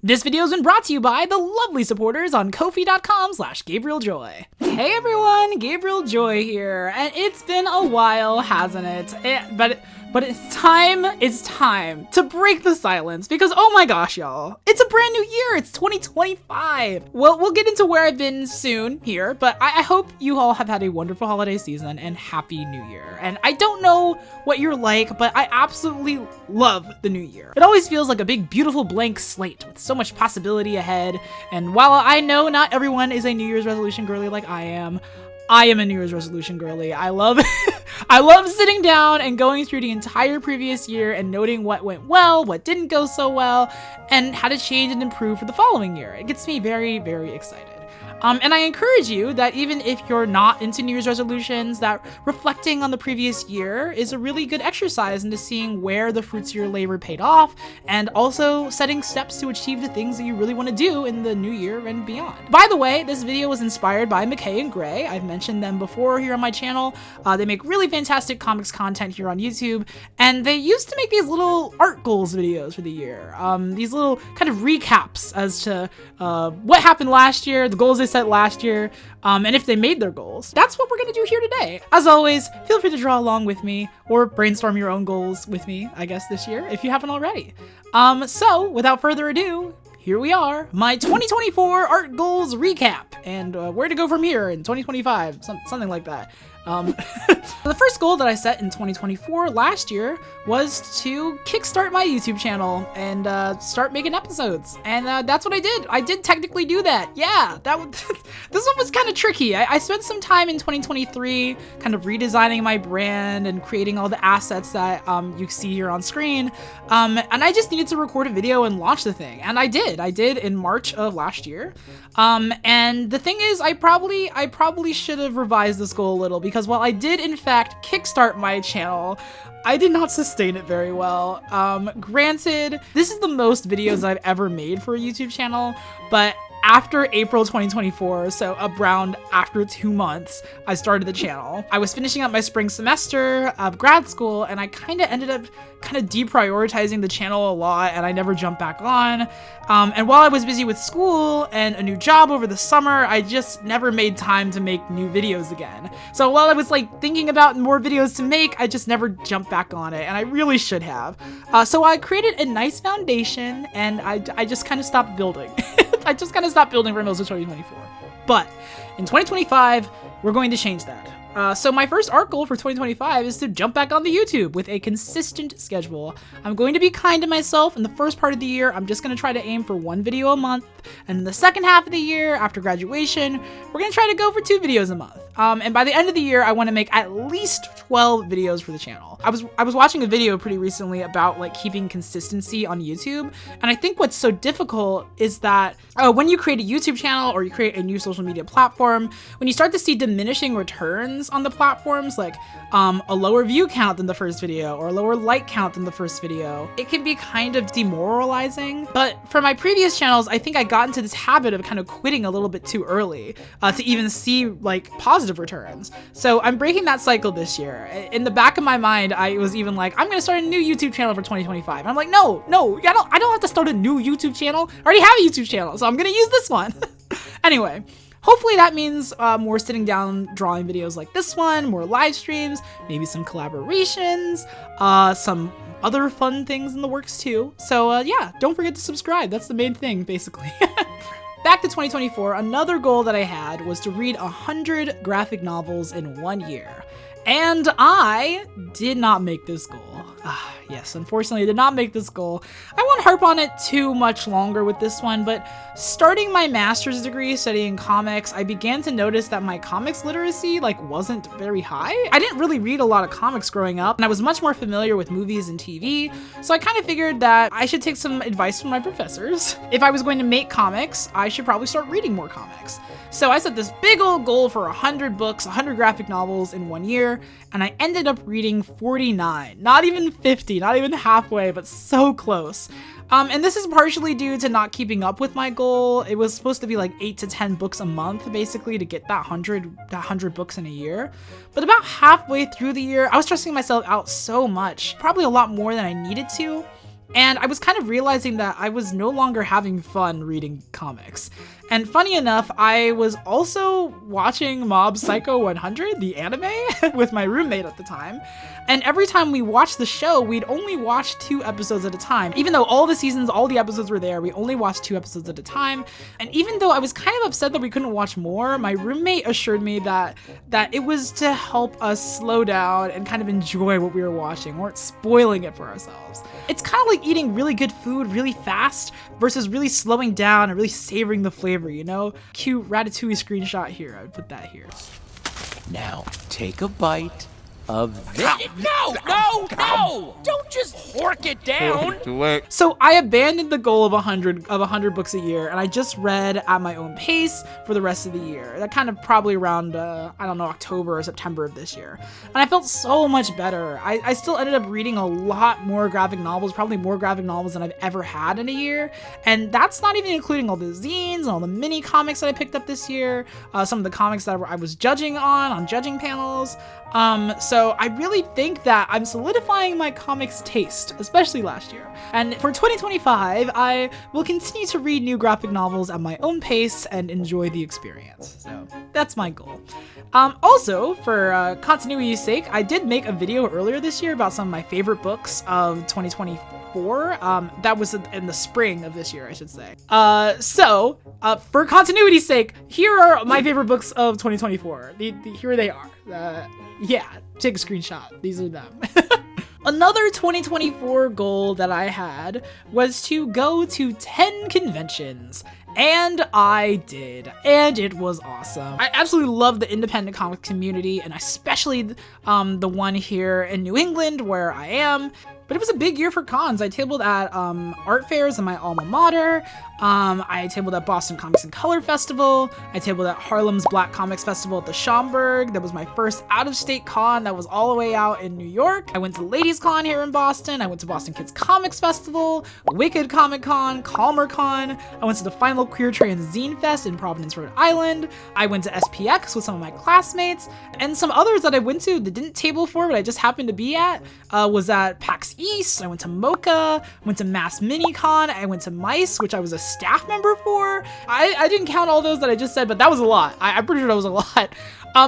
This video has been brought to you by the lovely supporters on Ko-fi.com/GabrielJoy. Hey everyone, Gabriel Joy here, and it's been a while, hasn't it? But it's time to break the silence because oh my gosh, y'all, it's a brand new year, it's 2025. Well, we'll get into where I've been soon here, but I hope you all have had a wonderful holiday season and happy new year. And I don't know what you're like, but I absolutely love the new year. It always feels like a big, beautiful blank slate with so much possibility ahead. And while I know not everyone is a New Year's resolution girly like I am a New Year's resolution girly. I love sitting down and going through the entire previous year and noting what went well, what didn't go so well, and how to change and improve for the following year. It gets me very, very excited. And I encourage you that even if you're not into New Year's resolutions, that reflecting on the previous year is a really good exercise into seeing where the fruits of your labor paid off, and also setting steps to achieve the things that you really want to do in the new year and beyond. By the way, this video was inspired by Wakai and Gray. I've mentioned them before here on my channel. They make really fantastic comics content here on YouTube, and they used to make these little art goals videos for the year. These little kind of recaps as to what happened last year, the goals they set last year, and if they made their goals. That's what we're gonna do here today. As always, feel free to draw along with me or brainstorm your own goals with me, I guess, this year, if you haven't already. So without further ado, here we are, my 2024 art goals recap, and where to go from here in 2025, something like that. The first goal that I set in 2024 last year was to kickstart my YouTube channel and start making episodes, and that's what I did. I did technically do that. Yeah, this one was kind of tricky. I spent some time in 2023 kind of redesigning my brand and creating all the assets that you see here on screen, and I just needed to record a video and launch the thing, and I did in March of last year. And the thing is, I probably should have revised this goal a little, because while I did in fact kickstart my channel, I did not sustain it very well. Granted, this is the most videos I've ever made for a YouTube channel, but after April 2024, so around after 2 months, I started the channel. I was finishing up my spring semester of grad school, and I kind of ended up deprioritizing the channel a lot, and I never jumped back on. And while I was busy with school and a new job over the summer, I just never made time to make new videos again. So while I was thinking about more videos to make, I just never jumped back on it, and I really should have. So I created a nice foundation, and I just kind of stopped building. I just kind of stopped building for most of 2024. But in 2025, we're going to change that. So my first art goal for 2025 is to jump back on the YouTube with a consistent schedule. I'm going to be kind to myself. In the first part of the year, I'm just going to try to aim for 1 video a month. And in the second half of the year, after graduation, we're going to try to go for 2 videos a month. And by the end of the year, I want to make at least 12 videos for the channel. I was watching a video pretty recently about keeping consistency on YouTube. And I think what's so difficult is that when you create a YouTube channel or you create a new social media platform, when you start to see diminishing returns on the platforms, like a lower view count than the first video or a lower like count than the first video, it can be kind of demoralizing. But for my previous channels, I think I got into this habit of kind of quitting a little bit too early to even see positive returns. So I'm breaking that cycle this year. In the back of my mind, I was even I'm going to start a new YouTube channel for 2025. And I'm like, no, I don't have to start a new YouTube channel. I already have a YouTube channel, so I'm going to use this one. Anyway. Hopefully that means more sitting down drawing videos like this one, more live streams, maybe some collaborations, some other fun things in the works too. So yeah, don't forget to subscribe. That's the main thing, basically. Back to 2024, another goal that I had was to read 100 graphic novels in 1 year. And I did not make this goal. Yes, unfortunately, I did not make this goal. I won't harp on it too much longer with this one, but starting my master's degree studying comics, I began to notice that my comics literacy wasn't very high. I didn't really read a lot of comics growing up, and I was much more familiar with movies and TV, so I kind of figured that I should take some advice from my professors. If I was going to make comics, I should probably start reading more comics. So I set this big old goal for 100 books, 100 graphic novels in 1 year, and I ended up reading 49. Not even 50, not even halfway, but so close. And this is partially due to not keeping up with my goal. It was supposed to be 8 to 10 books a month, basically, to get that 100 books in a year. But about halfway through the year, I was stressing myself out so much, probably a lot more than I needed to. And I was kind of realizing that I was no longer having fun reading comics. And funny enough, I was also watching Mob Psycho 100, the anime, with my roommate at the time. And every time we watched the show, we'd only watch 2 episodes at a time. Even though all the seasons, all the episodes were there, we only watched 2 episodes at a time. And even though I was kind of upset that we couldn't watch more, my roommate assured me that it was to help us slow down and kind of enjoy what we were watching. We weren't spoiling it for ourselves. It's kind of like eating really good food really fast versus really slowing down and really savoring the flavor, you know? Cute Ratatouille screenshot here. I would put that here. Now, take a bite of this. No! Don't just hork it down. So I abandoned the goal of 100 books a year, and I just read at my own pace for the rest of the year. That kind of probably around, I don't know, October or September of this year. And I felt so much better. I still ended up reading a lot more graphic novels, probably more graphic novels than I've ever had in a year. And that's not even including all the zines and all the mini comics that I picked up this year, some of the comics that I was judging on judging panels. So I really think that I'm solidifying my comics taste, especially last year. And for 2025, I will continue to read new graphic novels at my own pace and enjoy the experience. So that's my goal. Also, for continuity's sake, I did make a video earlier this year about some of my favorite books of 2024. That was in the spring of this year, I should say. So for continuity's sake, here are my favorite books of 2024. Here they are. Yeah, take a screenshot. These are them. Another 2024 goal that I had was to go to 10 conventions. And I did, and it was awesome. I absolutely love the independent comic community, and especially the one here in New England where I am. But it was a big year for cons. I tabled at art fairs in my alma mater. I tabled at Boston Comics and Color Festival. I tabled at Harlem's Black Comics Festival at the Schomburg. That was my first out-of-state con that was all the way out in New York. I went to Ladies Con here in Boston. I went to Boston Kids Comics Festival, Wicked Comic Con, Calmer Con. I went to the final Queer Trans Zine Fest in Providence, Rhode Island. I went to SPX with some of my classmates. And some others that I went to that didn't table for, but I just happened to be at, was at PAX East. I went to Mocha, went to Mass Minicon, I went to Mice, which I was a staff member for. I didn't count all those that I just said, but that was a lot. I'm pretty sure that was a lot.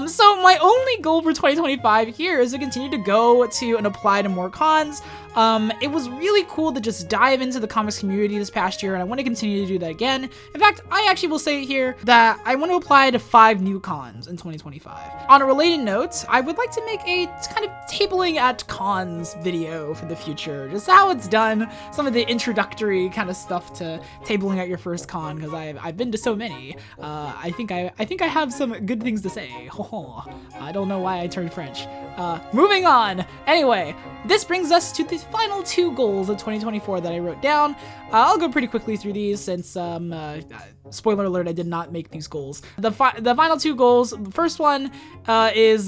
So my only goal for 2025 here is to continue to go to and apply to more cons. It was really cool to just dive into the comics community this past year, and I want to continue to do that again. In fact, I actually will say here that I want to apply to 5 new cons in 2025. On a related note, I would like to make a kind of tabling at cons video for the future, just how it's done, some of the introductory kind of stuff to tabling at your first con, because I've been to so many. I think I have some good things to say. I don't know why I turned French. Moving on. Anyway, this brings us to the final 2 goals of 2024 that I wrote down. I'll go pretty quickly through these since, spoiler alert, I did not make these goals. The final 2 goals, the first one is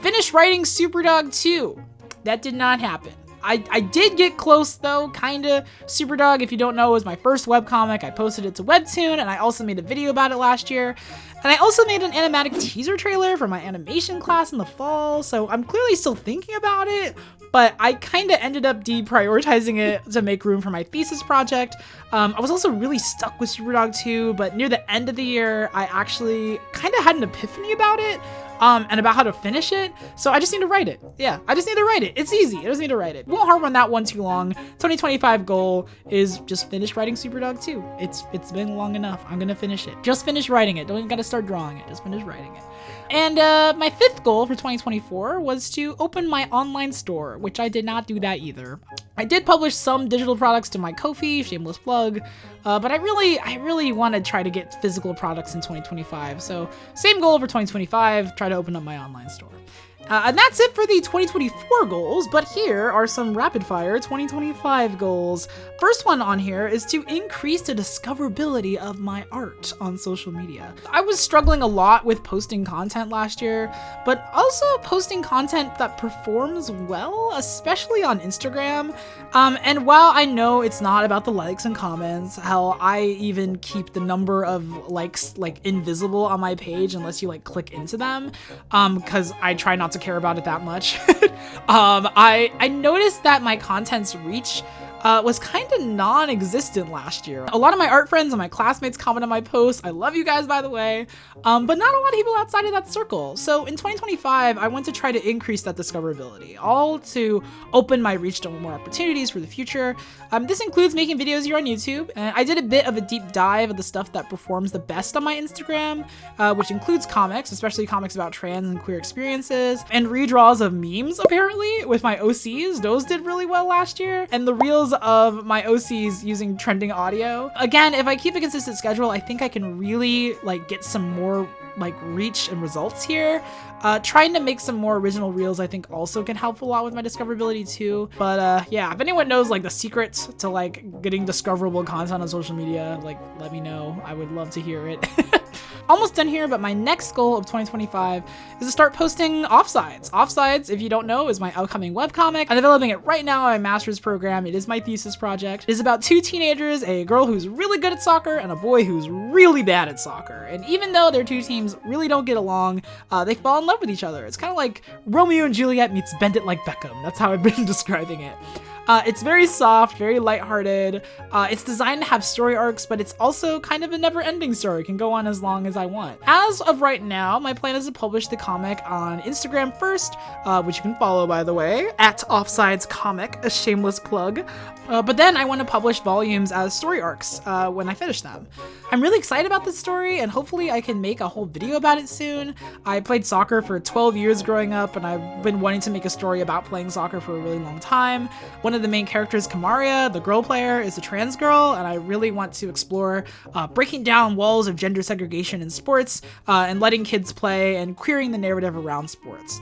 finish writing Super Dawg 2. That did not happen. I did get close though, kinda. Super Dawg, if you don't know, was my first webcomic. I posted it to Webtoon, and I also made a video about it last year. And I also made an animatic teaser trailer for my animation class in the fall, so I'm clearly still thinking about it, but I kinda ended up deprioritizing it to make room for my thesis project. I was also really stuck with Super Dawg 2, but near the end of the year, I actually kinda had an epiphany about it. And about how to finish it. So I just need to write it. Yeah, I just need to write it. It's easy. I just need to write it. Won't harp on that one too long. 2025 goal is just finish writing Super Dawg 2. It's been long enough. I'm gonna finish it. Just finish writing it. Don't even gotta start drawing it. Just finish writing it. And my 5th goal for 2024 was to open my online store, which I did not do that either. I did publish some digital products to my Ko-fi, shameless plug, but I really want to try to get physical products in 2025. So same goal for 2025, try to open up my online store. And that's it for the 2024 goals, but here are some rapid fire 2025 goals. First one on here is to increase the discoverability of my art on social media. I was struggling a lot with posting content last year, but also posting content that performs well, especially on Instagram. And while I know it's not about the likes and comments, hell, I even keep the number of likes like invisible on my page unless you like click into them, because I try not to care about it that much. I noticed that my content's reach was kind of non-existent last year. A lot of my art friends and my classmates comment on my posts. I love you guys, by the way, but not a lot of people outside of that circle. So in 2025, I want to try to increase that discoverability, all to open my reach to more opportunities for the future. This includes making videos here on YouTube, and I did a bit of a deep dive of the stuff that performs the best on my Instagram, which includes comics, especially comics about trans and queer experiences, and redraws of memes, apparently, with my OCs. Those did really well last year, and the reels of my OCs using trending audio. Again, if I keep a consistent schedule, I think I can really like get some more like reach and results here. Trying to make some more original reels I think also can help a lot with my discoverability too. But yeah, if anyone knows like the secrets to like getting discoverable content on social media, like let me know. I would love to hear it. Almost done here, but my next goal of 2025 is to start posting Offsides. Offsides, if you don't know, is my upcoming webcomic. I'm developing it right now in my master's program. It is my thesis project. It is about two teenagers, a girl who's really good at soccer and a boy who's really bad at soccer. And even though their two teams really don't get along, they fall in love with each other. It's kind of like Romeo and Juliet meets Bend It Like Beckham. That's how I've been describing it. It's very soft, very lighthearted. It's designed to have story arcs, but it's also kind of a never-ending story. It can go on as long as I want. As of right now, my plan is to publish the comic on Instagram first, which you can follow, by the way, at Offsides Comic, a shameless plug. But then I want to publish volumes as story arcs when I finish them. I'm really excited about this story, and hopefully I can make a whole video about it soon. I played soccer for 12 years growing up, and I've been wanting to make a story about playing soccer for a really long time. One of the main characters, Kamaria, the girl player, is a trans girl, and I really want to explore breaking down walls of gender segregation in sports and letting kids play and queering the narrative around sports.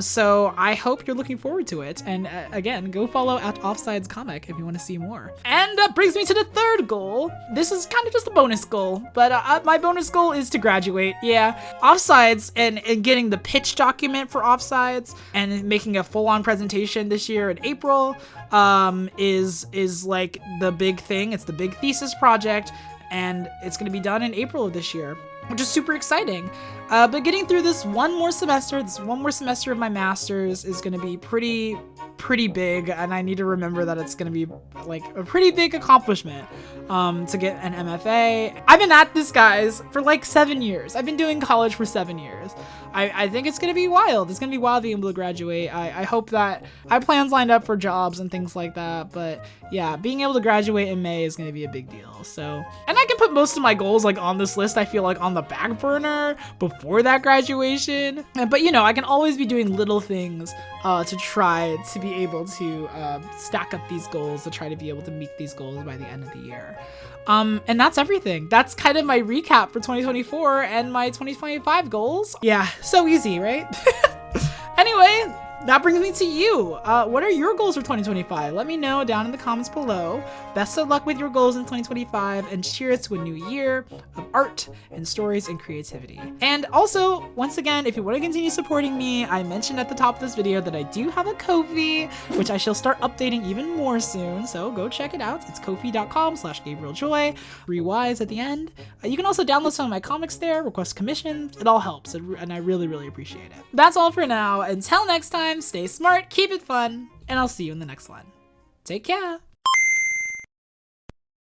So I hope you're looking forward to it. And again, go follow at Offsides Comic if you want to see more. And that brings me to the third goal. This is kind of just a bonus goal, but my bonus goal is to graduate. Yeah, Offsides and getting the pitch document for Offsides and making a full-on presentation this year in April is like the big thing. It's the big thesis project, and it's going to be done in April of this year, which is super exciting. But getting through this one more semester of my master's is going to be pretty big, and I need to remember that it's going to be like a pretty big accomplishment to get an MFA. I've been at this, guys, for like 7 years. I've been doing college for 7 years. I think it's going to be wild. It's going to be wild being able to graduate. I hope that I have plans lined up for jobs and things like that, but yeah, being able to graduate in May is going to be a big deal. So, and I can put most of my goals like on this list, I feel like, on the back burner before that graduation. But you know, I can always be doing little things to try to be able to stack up these goals, to try to be able to meet these goals by the end of the year. And that's everything. That's kind of my recap for 2024 and my 2025 goals. Yeah, so easy, right? Anyway, that brings me to you. What are your goals for 2025? Let me know down in the comments below. Best of luck with your goals in 2025, and cheers to a new year of art and stories and creativity. And also, once again, if you want to continue supporting me, I mentioned at the top of this video that I do have a Ko-fi, which I shall start updating even more soon, so go check it out. It's ko-fi.com/GabrielJoy, 3 Ys at the end. You can also download some of my comics there, request commissions. It all helps, and I really, really appreciate it. That's all for now. Until next time, stay smart, keep it fun, and I'll see you in the next one. Take care.